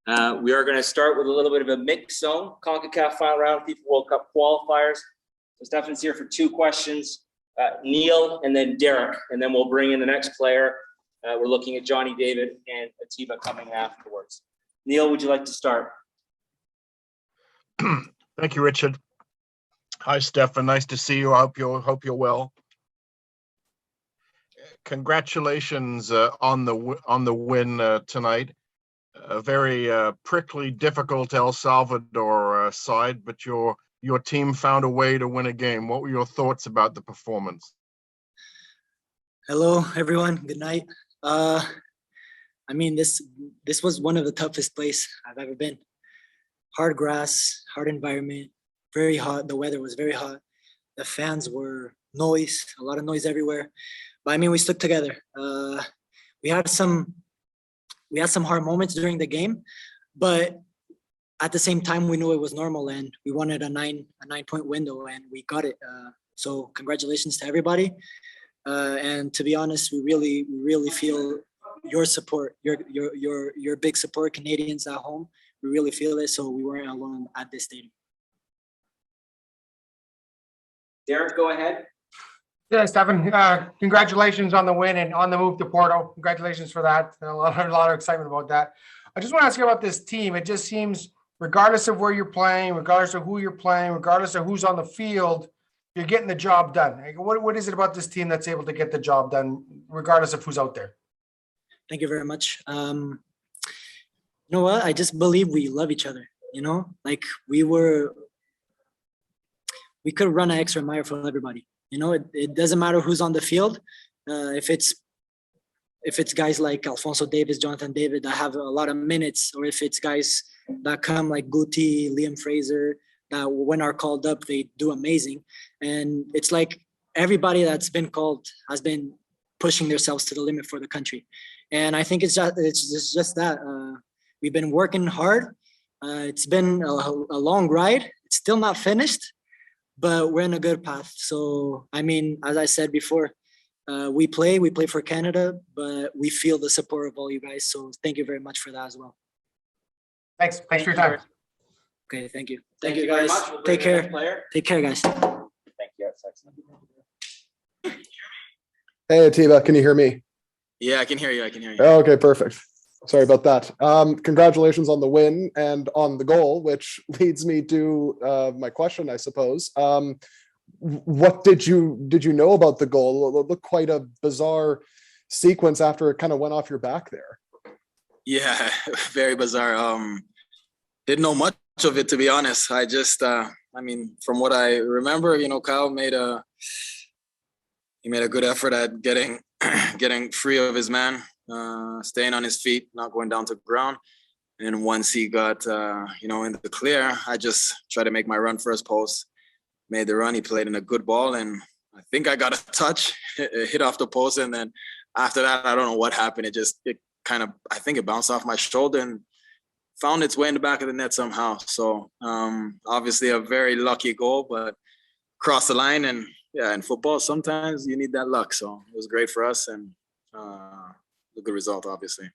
We are going to start with a little bit of a mix zone, CONCACAF final round, FIFA World Cup qualifiers. So Stefan's here for 2 questions, Neil and then Derek, and then we'll bring in the next player. We're looking at Johnny David and Atiba coming afterwards. Neil, would you like to start? Thank you, Richard. Hi, Stefan. Nice to see you. I hope you're well. Congratulations on the win tonight. A very prickly, difficult El Salvador side, but your team found a way to win a game. What were your thoughts about the performance? Hello, everyone. Good night. I mean, this was one of the toughest places I've ever been. Hard grass, hard environment, very hot. The weather was very hot. The fans were noise, a lot of noise everywhere. But I mean, we stuck together. We had some hard moments during the game, but at the same time, we knew it was normal, and we wanted a 9-point window, and we got it. So congratulations to everybody. And to be honest, we really feel your support, your big support, Canadians at home. We really feel it, so we weren't alone at this stadium. Derek, go ahead. Yeah, Stefan, congratulations on the win and on the move to Porto. Congratulations for that. A lot of excitement about that. I just want to ask you about this team. It just seems, regardless of where you're playing, regardless of who you're playing, regardless of who's on the field, you're getting the job done. What is it about this team that's able to get the job done, regardless of who's out there? Thank you very much. You know what? I just believe we love each other. You know, like we could run an extra mile for everybody. You know, it doesn't matter who's on the field. If it's guys like Alfonso Davis, Jonathan David that have a lot of minutes, or if it's guys that come like Guti, Liam Fraser, that when are called up, they do amazing. And it's like everybody that's been called has been pushing themselves to the limit for the country. And I think it's just that we've been working hard. It's been a long ride. It's still not finished, but we're in a good path. So, I mean, as I said before, we play for Canada, but we feel the support of all you guys. So thank you very much for that as well. Thanks for your time. Okay, thank you. Thank you you very guys. much. We'll Take bring in the care. next player. Take care, guys. Thank you. That's excellent. Hey, Atiba, can you hear me? Yeah, I can hear you. Oh, okay, perfect. Sorry about that. Congratulations on the win and on the goal, which leads me to my question, I suppose. What did you know about the goal? It looked quite a bizarre sequence after it kind of went off your back there. Yeah, very bizarre. Didn't know much of it, to be honest. I just, I mean, from what I remember, you know, Kyle made a good effort at getting free of his man, staying on his feet, not going down to the ground. And once he got, you know, in the clear, I just tried to make my run first post, made the run. He played in a good ball, and I think I got a touch, it hit off the post. And then after that, I don't know what happened. It kind of, I think it bounced off my shoulder and found its way in the back of the net somehow. So obviously a very lucky goal, but crossed the line. And yeah, in football, sometimes you need that luck. So it was great for us, and a good result, obviously.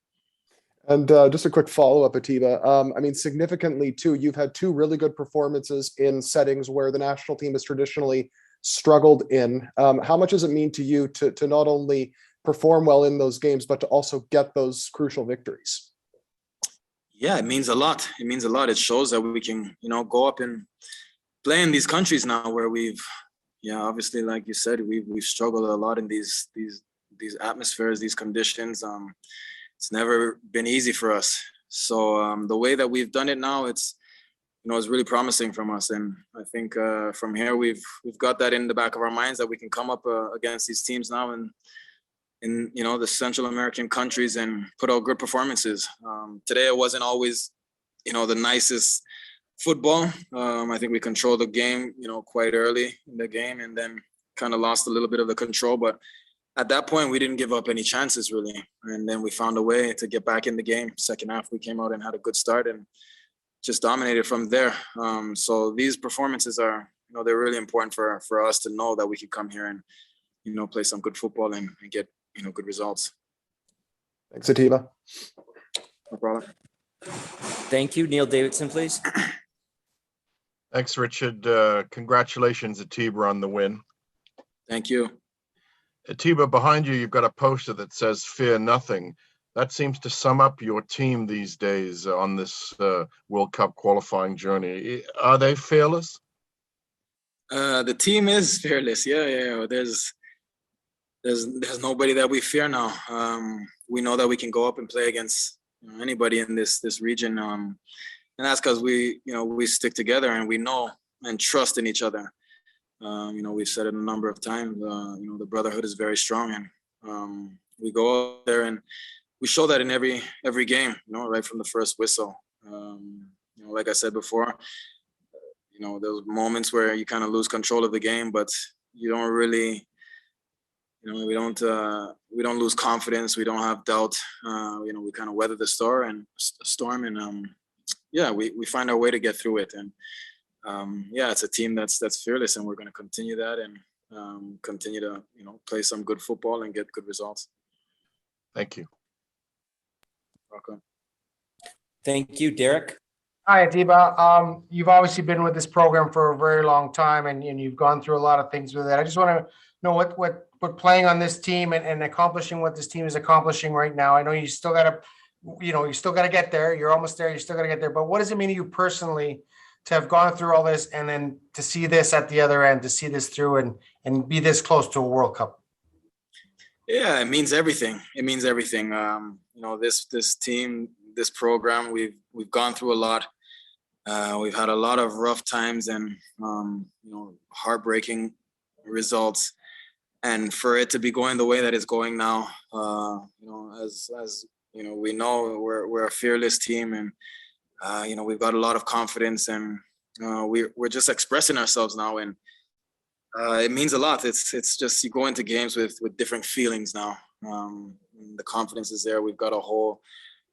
And just a quick follow-up, Atiba. I mean, significantly too, you've had 2 really good performances in settings where the national team has traditionally struggled in. How much does it mean to you to not only perform well in those games, but to also get those crucial victories? Yeah, it means a lot. It means a lot. It shows that we can, you know, go up and play in these countries now where we've, yeah, obviously, like you said, we've struggled a lot in these atmospheres, these conditions. It's never been easy for us. So the way that we've done it now, it's really promising from us. And I think from here, we've got that in the back of our minds that we can come up against these teams now and in, you know, the Central American countries and put out good performances. Today, it wasn't always, you know, the nicest football. I think we controlled the game, you know, quite early in the game, and then kind of lost a little bit of the control. But at that point, we didn't give up any chances, really. And then we found a way to get back in the game. Second half, we came out and had a good start and just dominated from there. So these performances are, you know, they're really important for us to know that we can come here and, you know, play some good football and get, you know, good results. Thanks, Atiba. No problem. Thank you. Neil Davidson, please. Thanks, Richard. Congratulations, Atiba, on the win. Thank you. Atiba, behind you, you've got a poster that says "Fear Nothing." That seems to sum up your team these days on this World Cup qualifying journey. Are they fearless? The team is fearless. Yeah. There's nobody that we fear now. We know that we can go up and play against anybody in this region, and that's because we stick together and we know and trust in each other. We've said it a number of times. The brotherhood is very strong, and we go out there and we show that in every game. Right from the first whistle. Like I said before, those moments where you kind of lose control of the game, but you don't really. We don't lose confidence. We don't have doubt. We kind of weather the storm, and we find our way to get through it. And it's a team that's fearless, and we're going to continue that and continue to play some good football and get good results. Thank you. Welcome. Thank you, Derek. Hi, Atiba. You've obviously been with this program for a very long time, and you've gone through a lot of things with it. I just want to know what playing on this team and accomplishing what this team is accomplishing right now. I know you still got to get there. You're almost there. You still got to get there. But what does it mean to you personally to have gone through all this and then to see this at the other end, to see this through and be this close to a World Cup? Yeah, it means everything. It means everything. This team, this program, we've gone through a lot. We've had a lot of rough times and heartbreaking results. And for it to be going the way that it's going now, as we know we're a fearless team, and we've got a lot of confidence, and we're just expressing ourselves now, and it means a lot. It's just you go into games with different feelings now. The confidence is there. We've got a whole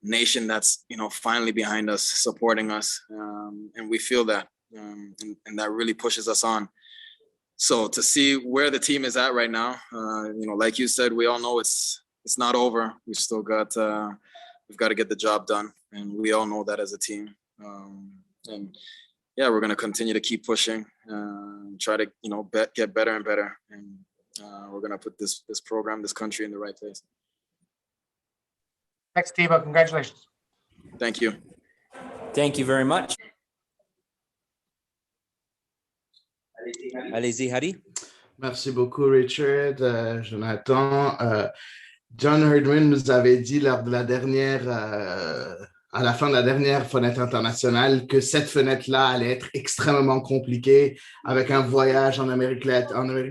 nation that's finally behind us, supporting us, and we feel that, and that really pushes us on. So to see where the team is at right now, like you said, we all know it's not over. We've still got we've got to get the job done, and we all know that as a team. We're going to continue to keep pushing, try to get better and better, and we're going to put this program, this country, in the right place. Thanks, Atiba. Congratulations. Thank you. Thank you very much. Allez-y, Harry. Merci beaucoup, Richard, Jonathan. John Herdman nous avait dit lors de la dernière, à la fin de la dernière fenêtre internationale, que cette fenêtre-là allait être extrêmement compliquée, avec un voyage en Amérique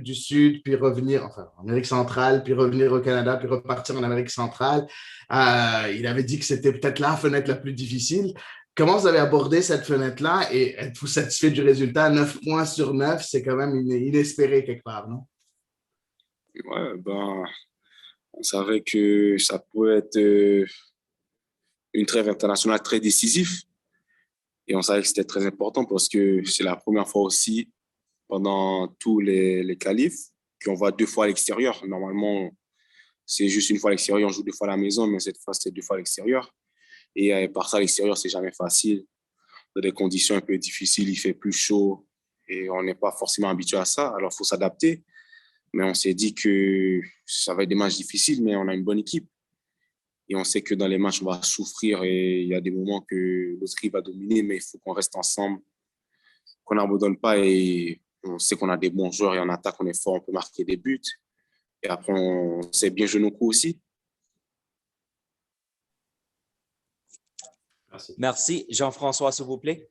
du Sud, puis revenir, enfin, en Amérique centrale, puis revenir au Canada, puis repartir en Amérique centrale. Il avait dit que c'était peut-être la fenêtre la plus difficile. Comment vous avez abordé cette fenêtre-là et êtes-vous satisfait du résultat? 9 points sur 9, c'est quand même inespéré quelque part, non? Ouais, on savait que ça pouvait être une trêve internationale très décisive. Et on savait que c'était très important parce que c'est la première fois aussi pendant tous les qualifs qu'on va 2 fois à l'extérieur. Normalement, c'est juste une fois à l'extérieur, on joue 2 fois à la maison, mais cette fois, c'est 2 fois à l'extérieur. Et par ça, à l'extérieur, c'est jamais facile. Dans des conditions un peu difficiles, il fait plus chaud et on n'est pas forcément habitué à ça. Alors, il faut s'adapter. Mais on s'est dit que ça va être des matchs difficiles, mais on a une bonne équipe. Et on sait que dans les matchs, on va souffrir et il y a des moments que l'autre équipe va dominer, mais il faut qu'on reste ensemble, qu'on n'abandonne pas. Et on sait qu'on a des bons joueurs et en attaque, on est fort, on peut marquer des buts. Et après, on sait bien jouer nos coups aussi. Merci. Jean-François, s'il vous plaît.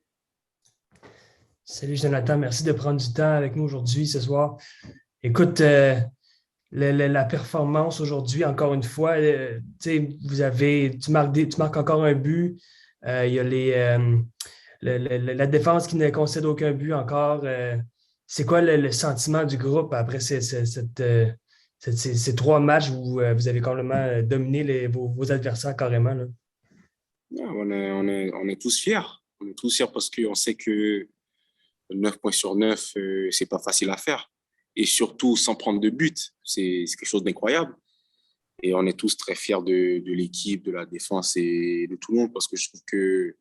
Salut Jonathan, merci de prendre du temps avec nous aujourd'hui, ce soir. Écoute, la performance aujourd'hui, encore une fois, tu marques encore un but. Il y a la défense qui ne concède aucun but encore. C'est quoi le sentiment du groupe après ces 3 matchs où vous avez complètement dominé vos adversaires carrément, là? On est tous fiers. On est tous fiers parce qu'on sait que 9 points sur 9, c'est pas facile à faire. Et surtout, sans prendre de but, c'est quelque chose d'incroyable. Et on est tous très fiers de l'équipe, de la défense et de tout le monde parce que je trouve que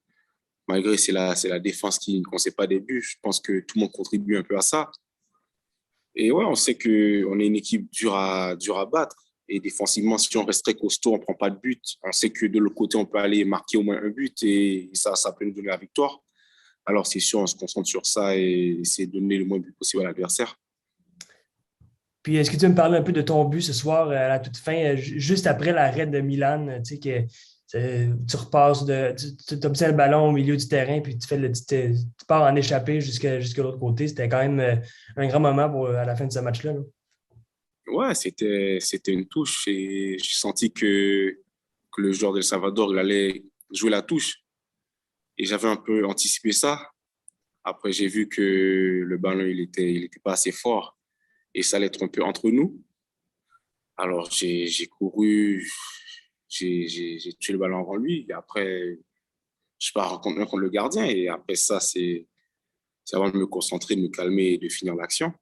malgré c'est la défense qui ne concède pas des buts. Je pense que tout le monde contribue un peu à ça. Et ouais, on sait qu'on est une équipe dure à battre. Et défensivement, si on reste très costaud, on ne prend pas de but. On sait que de l'autre côté, on peut aller marquer au moins un but et ça peut nous donner la victoire. Alors, c'est sûr, on se concentre sur ça et essayer de donner le moins de buts possible à l'adversaire. Puis, est-ce que tu veux me parler un peu de ton but ce soir à la toute fin, juste après l'arrêt de Milan, tu sais, que tu repasses, tu obtiens le ballon au milieu du terrain, puis tu pars en échappée jusqu'à l'autre côté. C'était quand même un grand moment à la fin de ce match-là. Là. Ouais, c'était une touche et j'ai senti que le joueur d'El Salvador, il allait jouer la touche. Et j'avais un peu anticipé ça. Après, j'ai vu que le ballon, il était pas assez fort et ça allait être un peu entre nous. Alors, j'ai couru, j'ai tué le ballon avant lui. Et après, je pars contre le gardien. Et après ça, c'est avant de me concentrer, de me calmer et de finir l'action.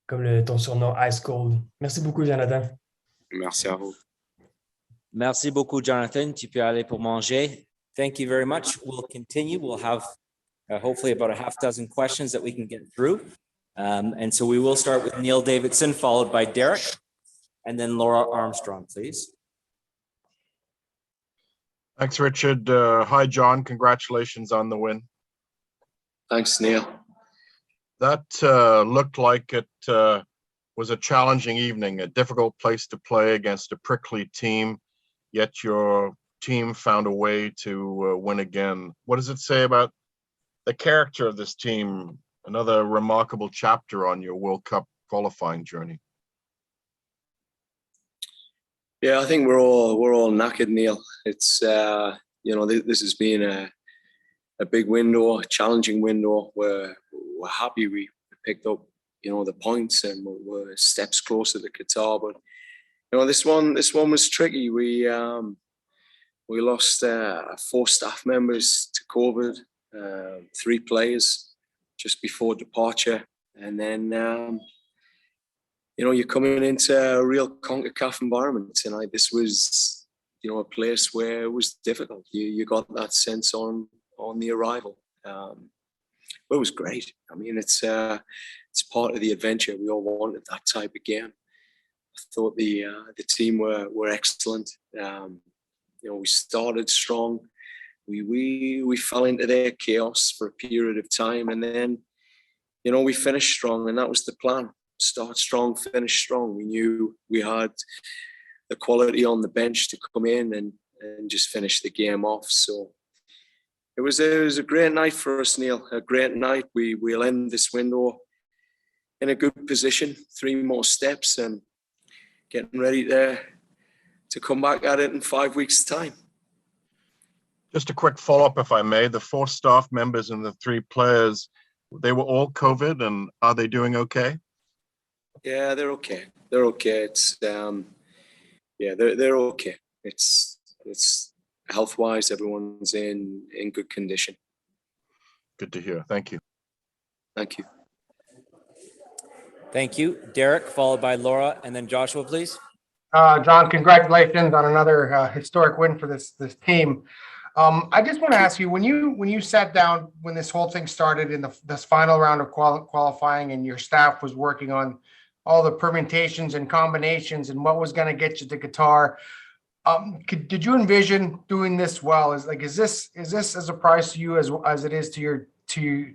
Comme ton surnom Ice Cold. Merci beaucoup, Jonathan. Merci à vous. Merci beaucoup, Jonathan. Tu peux aller pour manger. Thank you very much. We'll continue. We'll have hopefully about a half dozen questions that we can get through. And so we will start with Neil Davidson, followed by Derek, and then Laura Armstrong, please. Thanks, Richard. Hi, John. Congratulations on the win. Thanks, Neil. That looked like it was a challenging evening, a difficult place to play against a prickly team, yet your team found a way to win again. What does it say about the character of this team? Another remarkable chapter on your World Cup qualifying journey. Yeah, I think we're all knackered, Neil. It's this has been a big window, a challenging window. We're happy we picked up the points and we're steps closer to Qatar. But this one was tricky. We lost 4 staff members to COVID, 3 players just before departure, and then you're coming into a real CONCACAF environment tonight. This was a place where it was difficult. You got that sense on the arrival. But it was great. I mean, it's part of the adventure. We all wanted that type of game. I thought the team were excellent. We started strong. We fell into their chaos for a period of time, and then we finished strong, and that was the plan. Start strong, finish strong. We knew we had the quality on the bench to come in and just finish the game off. So it was a great night for us, Neil. A great night. We'll end this window in a good position. 3 more steps and getting ready to come back at it in 5 weeks' time. Just a quick follow-up, if I may. The 4 staff members and the 3 players, they were all COVID, and are they doing okay? Yeah, they're okay. They're okay. It's they're okay. It's health-wise, everyone's in good condition. Good to hear. Thank you. Thank you. Thank you. Derek, followed by Laura, and then Joshua, please. John, congratulations on another historic win for this team. I just want to ask you, when you sat down when this whole thing started in this final round of qualifying, and your staff was working on all the permutations and combinations and what was going to get you to Qatar, did you envision doing this well? Is this a surprise to you as it is to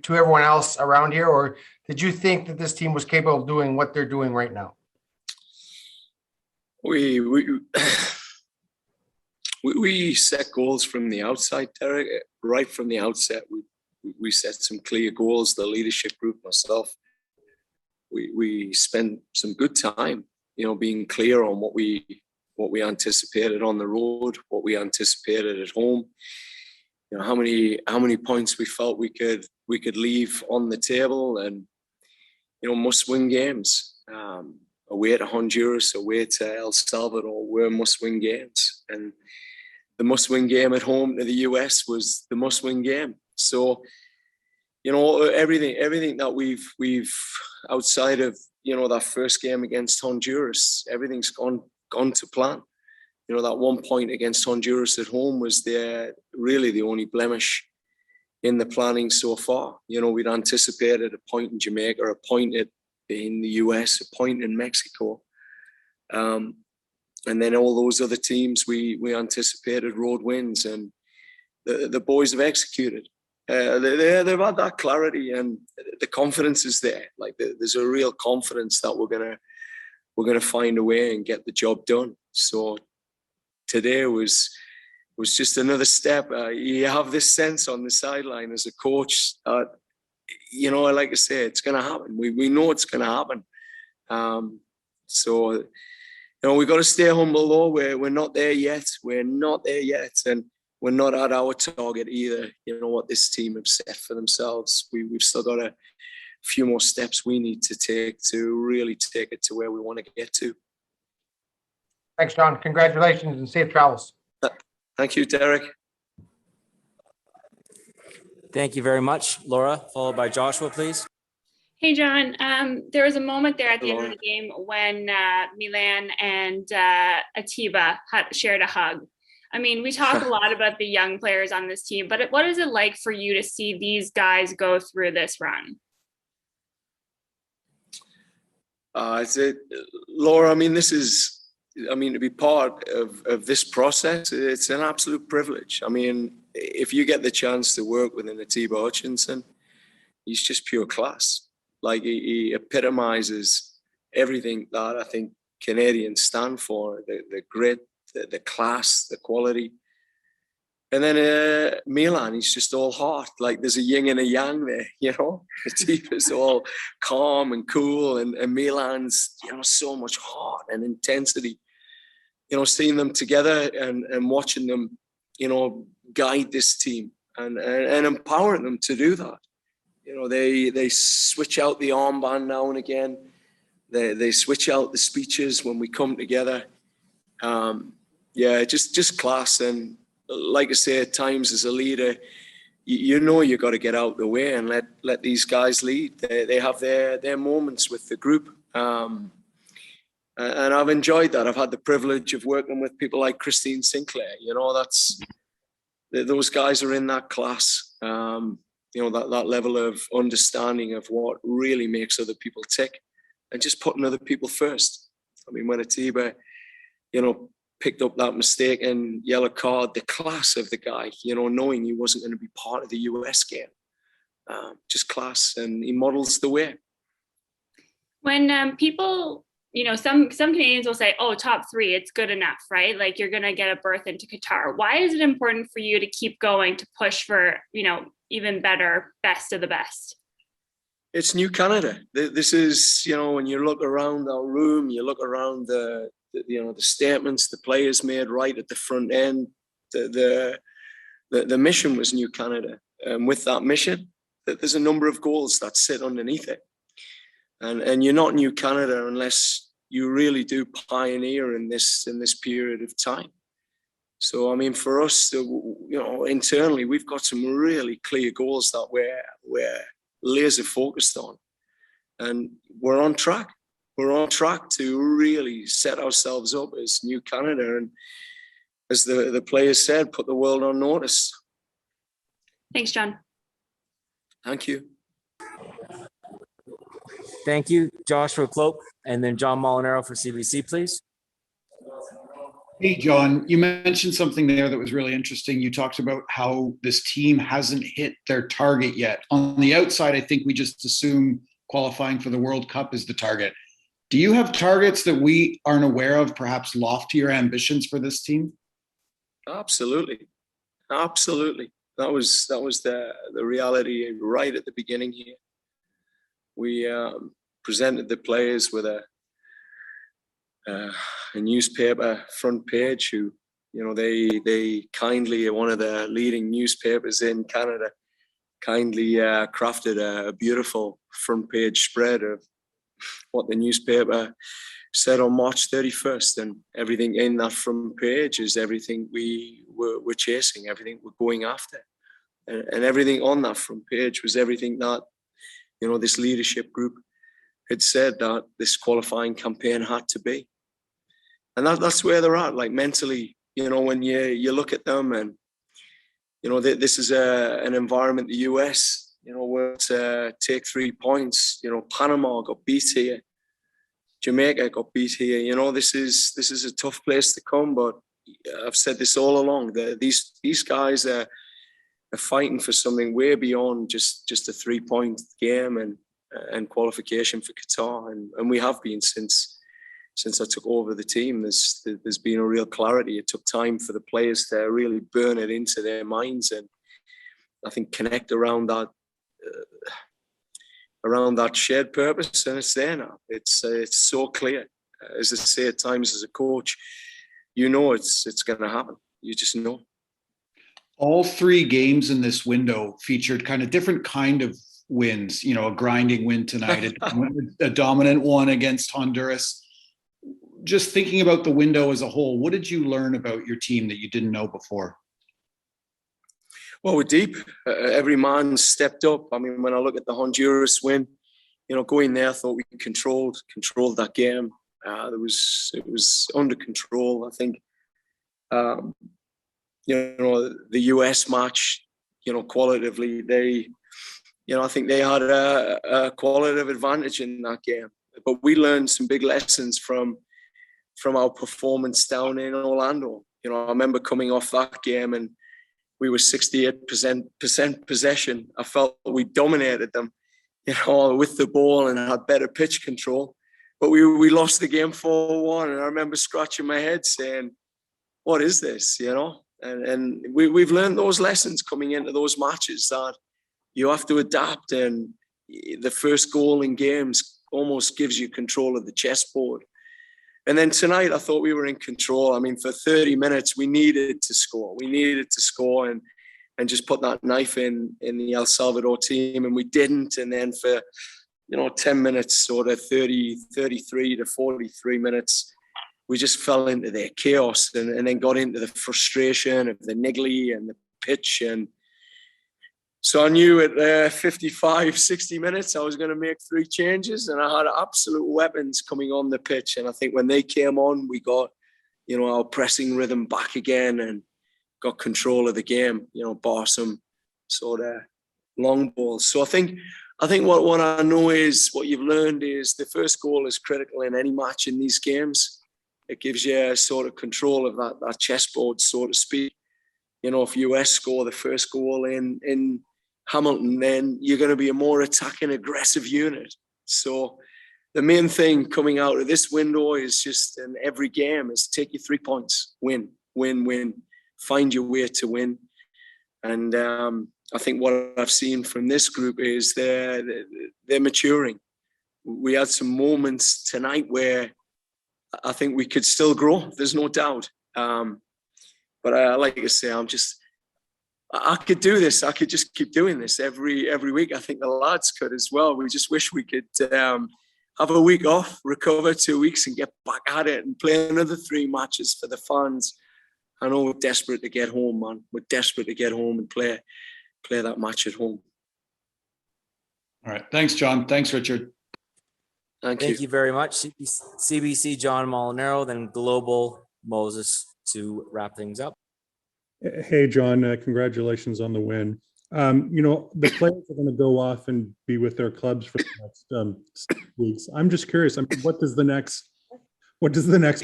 everyone else around here, or did you think that this team was capable of doing what they're doing right now? We set goals from the outside, Derek. Right from the outset, we set some clear goals. The leadership group, myself, we spent some good time, being clear on what we anticipated on the road, what we anticipated at home. How many points we felt we could leave on the table, and must-win games. Away to Honduras, away to El Salvador were must-win games, and the must-win game at home to the US was the must-win game. So, everything that we've outside of that first game against Honduras, everything's gone to plan. That 1 point against Honduras at home was really the only blemish in the planning so far. You know, we'd anticipated a point in Jamaica, a point in the US, a point in Mexico. And then all those other teams we anticipated road wins, and the boys have executed. They've had that clarity, and the confidence is there. Like there's a real confidence that we're gonna find a way and get the job done. So today was just another step. You have this sense on the sideline as a coach that, you know, like I say, it's gonna happen. We know it's gonna happen. So, you know, we've got to stay humble though. We're not there yet. We're not there yet. And we're not at our target either. You know what this team have set for themselves. We've still got a few more steps we need to take to really take it to where we want to get to. Thanks, John. Congratulations and safe travels. Thank you, Derek. Thank you very much. Laura, followed by Joshua, please. Hey, John. There was a moment there at the end Hello. of the game when Milan and Atiba shared a hug. I mean, we talk a lot about the young players on this team, but what is it like for you to see these guys go through this run? Laura, I mean, to be part of this process, it's an absolute privilege. I mean, if you get the chance to work with an Atiba Hutchinson, he's just pure class. Like he epitomizes everything that I think Canadians stand for, the grit, the class, the quality. And then Milan, he's just all heart. Like there's a yin and a yang there, you know. Atiba's all calm and cool, and Milan's, you know, so much heart and intensity. You know, seeing them together and watching them, you know, guide this team and empowering them to do that. You know, they switch out the armband now and again. They switch out the speeches when we come together. Yeah, just class. And like I say, at times as a leader, you know you got to get out the way and let these guys lead. They have their moments with the group. And I've enjoyed that. I've had the privilege of working with people like Christine Sinclair. You know, those guys are in that class. You know, that level of understanding of what really makes other people tick and just putting other people first. I mean, when Atiba, you know, picked up that mistaken yellow card, the class of the guy, you know, knowing he wasn't going to be part of the US game, just class, and he models the way. When people, you know, some Canadians will say, oh, top three, it's good enough, right? Like you're going to get a berth into Qatar. Why is it important for you to keep going, to push for, you know, even better, best of the best? It's New Canada. This is, you know, when you look around our room, you look around the statements the players made right at the front end. The mission was New Canada. And with that mission, there's a number of goals that sit underneath it. And you're not New Canada unless you really do pioneer in this period of time. So, I mean, for us, you know, internally, we've got some really clear goals that we're laser focused on. And we're on track. We're on track to really set ourselves up as New Canada. And as the players said, put the world on notice. Thanks, John. Thank you. Thank you, Joshua Cloak, and then John Molinaro for CBC, please. Hey, John, you mentioned something there that was really interesting. You talked about how this team hasn't hit their target yet. On the outside, I think we just assume qualifying for the World Cup is the target. Do you have targets that we aren't aware of, perhaps loftier ambitions for this team? Absolutely. Absolutely. That was the reality right at the beginning here. We presented the players with a newspaper front page who, you know, they kindly, one of the leading newspapers in Canada, kindly crafted a beautiful front page spread of what the newspaper said on March 31st. And everything in that front page is everything we're chasing, everything we're going after. And everything on that front page was everything that, you know, this leadership group had said that this qualifying campaign had to be. And that's where they're at, like mentally, you know, when you look at them and this is an environment, the US, where to take 3 points. Panama got beat here. Jamaica got beat here. This is a tough place to come, but I've said this all along. These guys are fighting for something way beyond just a 3-point game and qualification for Qatar, and we have been since I took over the team. There's been a real clarity. It took time for the players to really burn it into their minds, and I think connect around that shared purpose, and it's there now. It's so clear. As I say at times as a coach, it's going to happen. You just know. All 3 games in this window featured kind of different kind of wins. A grinding win tonight, a dominant one against Honduras. Just thinking about the window as a whole, what did you learn about your team that you didn't know before? Well, we're deep. Every man stepped up. I mean, when I look at the Honduras win, going there, I thought we controlled that game. It was under control. I think, the US match, qualitatively, I think they had a qualitative advantage in that game. But we learned some big lessons from our performance down in Orlando. I remember coming off that game and we were 68% possession. I felt we dominated them, with the ball and had better pitch control. But we lost the game 4-1, and I remember scratching my head saying, "What is this?" And we've learned those lessons coming into those matches, that you have to adapt, and the first goal in games almost gives you control of the chessboard. And then tonight, I thought we were in control. I mean, for 30 minutes, we needed to score. We needed to score and just put that knife in the El Salvador team, and we didn't. And then for, 10 minutes, sort of 33 to 43 minutes, we just fell into their chaos and then got into the frustration of the niggly and the pitch. And so I knew at 55, 60 minutes, I was going to make 3 changes, and I had absolute weapons coming on the pitch. And I think when they came on, we got, our pressing rhythm back again and got control of the game, bar some sort of long balls. So I think what I know is, what you've learned is, the first goal is critical in any match in these games. It gives you a sort of control of that chessboard, so to speak. If US score the first goal in Hamilton, then you're going to be a more attacking, aggressive unit. So the main thing coming out of this window is just, in every game, is take your 3 points, win, find your way to win. And I think what I've seen from this group is they're maturing. We had some moments tonight where I think we could still grow. There's no doubt. But like I say, I could do this. I could just keep doing this every week. I think the lads could as well. We just wish we could have a week off, recover 2 weeks, and get back at it and play another 3 matches for the fans. I know we're desperate to get home, man. We're desperate to get home and play that match at home. All right. Thanks, John. Thanks, Richard. Thank you. Thank you very much. CBC John Molinaro, then Global Moses to wrap things up. Hey, John, congratulations on the win. The players are going to go off and be with their clubs for the next 6 weeks. I'm just curious. I mean, what does the next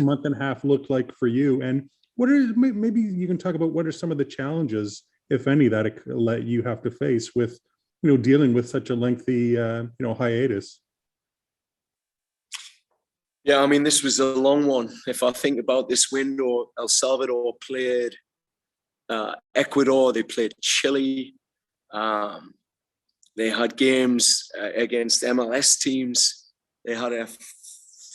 month and a half look like for you? And maybe you can talk about what are some of the challenges, if any, that you have to face with, dealing with such a lengthy, hiatus. Yeah, I mean, this was a long one. If I think about this window, El Salvador played Ecuador, they played Chile. They had games against MLS teams. They had a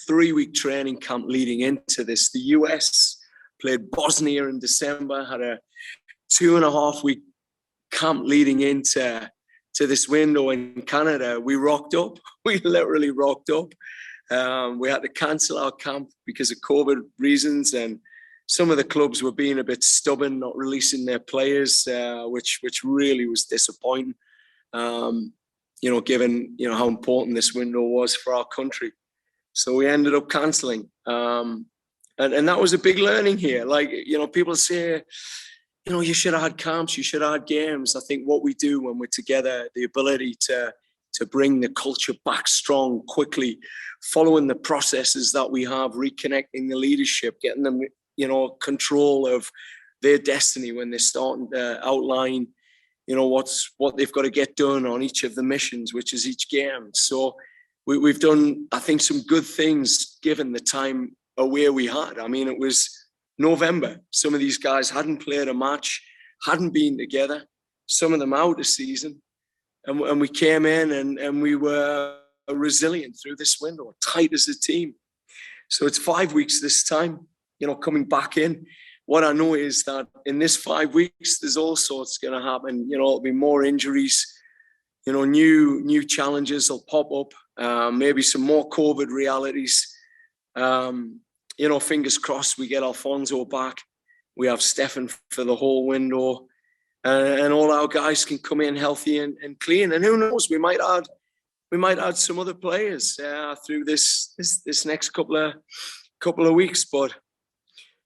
3-week training camp leading into this. The US played Bosnia in December, had a 2.5-week camp leading into this window. In Canada, we rocked up. We literally rocked up. We had to cancel our camp because of COVID reasons, and some of the clubs were being a bit stubborn, not releasing their players, which really was disappointing. Given how important this window was for our country, so we ended up cancelling, and that was a big learning here. Like people say, you should have had camps, you should have had games. I think what we do when we're together, the ability to bring the culture back strong quickly, following the processes that we have, reconnecting the leadership, getting them, control of their destiny when they're starting to outline, what they've got to get done on each of the missions, which is each game. So we've done, I think, some good things given the time away we had. I mean, it was November. Some of these guys hadn't played a match, hadn't been together, some of them out of season. And we came in and we were resilient through this window, tight as a team. So it's 5 weeks this time, coming back in. What I know is that in this 5 weeks, there's all sorts going to happen. It'll be more injuries, new challenges will pop up, maybe some more COVID realities. Fingers crossed we get Alfonso back. We have Stefan for the whole window. And all our guys can come in healthy and clean. And who knows, we might add some other players through this next couple of weeks. But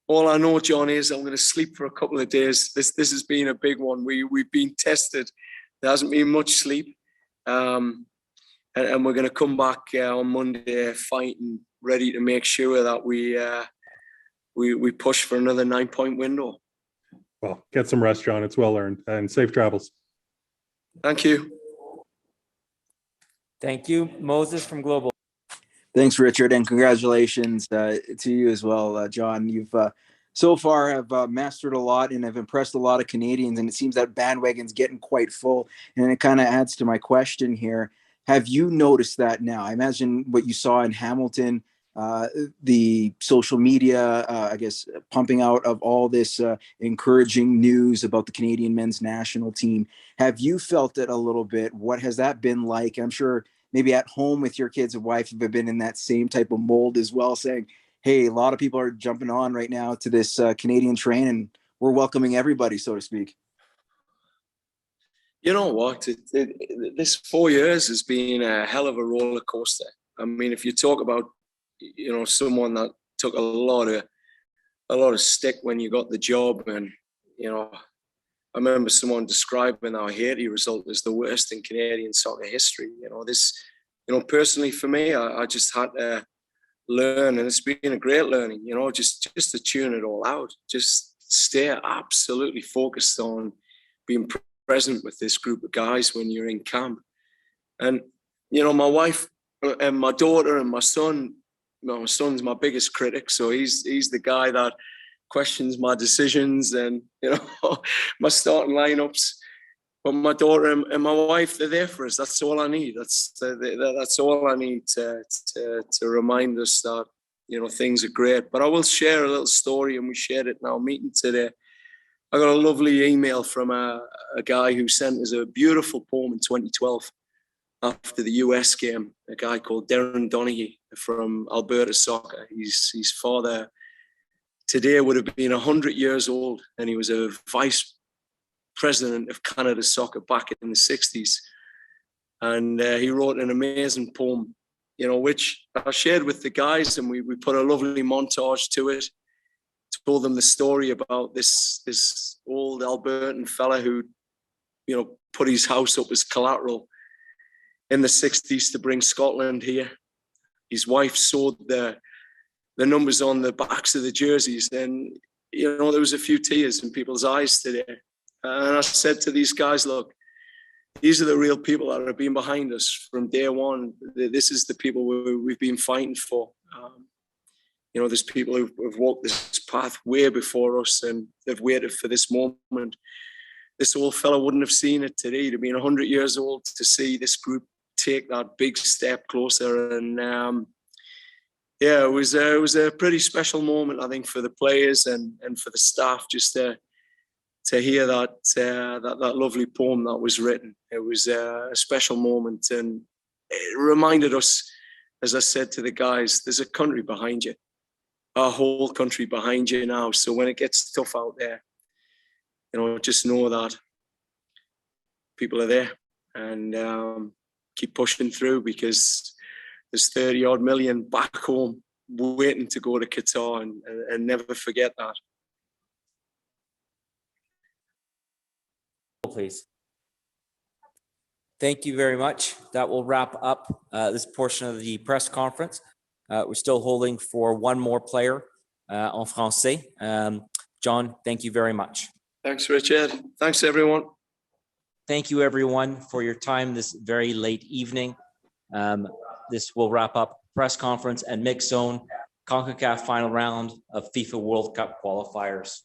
all I know, John, is I'm going to sleep for a couple of days. This has been a big one. We've been tested. There hasn't been much sleep, and we're going to come back on Monday fighting, ready to make sure that we push for another 9-point window. Well, get some rest, John. It's well earned, and safe travels. Thank you. Thank you. Moses from Global. Thanks, Richard, and congratulations to you as well, John. You've so far have mastered a lot and have impressed a lot of Canadians, and it seems that bandwagon's getting quite full. And it kind of adds to my question here. Have you noticed that now? I imagine what you saw in Hamilton, the social media, pumping out of all this encouraging news about the Canadian men's national team. Have you felt it a little bit? What has that been like? I'm sure maybe at home with your kids and wife have been in that same type of mold as well, saying, hey, a lot of people are jumping on right now to this Canadian train, and we're welcoming everybody, so to speak. You know what? This 4 years has been a hell of a roller coaster. I mean, if you talk about someone that took a lot of stick when you got the job, and I remember someone describing our Haiti result as the worst in Canadian soccer history. Personally for me, I just had to learn, and it's been a great learning. Just to tune it all out, just stay absolutely focused on being present with this group of guys when you're in camp. And my wife and my daughter and my son. My son's my biggest critic, so he's the guy that questions my decisions and my starting lineups. But my daughter and my wife, they're there for us. That's all I need. That's all I need to remind us that things are great. But I will share a little story, and we shared it in our meeting today. I got a lovely email from a guy who sent us a beautiful poem in 2012. After the US game, a guy called Darren Donaghy from Alberta Soccer. His father today would have been 100 years old, and he was a vice president of Canada Soccer back in the 60s. And he wrote an amazing poem, which I shared with the guys, and we put a lovely montage to it. Told them the story about this old Albertan fella who, put his house up as collateral in the 60s to bring Scotland here. His wife sewed the numbers on the backs of the jerseys, and there was a few tears in people's eyes today. And I said to these guys, look, these are the real people that have been behind us from day one. This is the people we've been fighting for. There's people who've walked this path way before us, and they've waited for this moment. This old fella wouldn't have seen it today, to being 100 years old, to see this group take that big step closer. And it was a pretty special moment, I think, for the players and for the staff, just to hear that lovely poem that was written. It was a special moment, and it reminded us, as I said to the guys, there's a country behind you, our whole country behind you now. So when it gets tough out there, just know that people are there, and keep pushing through, because there's 30 odd million back home waiting to go to Qatar, and never forget that. please. Thank you very much. That will wrap up this portion of the press conference. We're still holding for one more player en français. John, thank you very much. Thanks, Richard. Thanks, everyone. Thank you, everyone, for your time this very late evening. This will wrap up press conference and mix zone CONCACAF final round of FIFA World Cup qualifiers.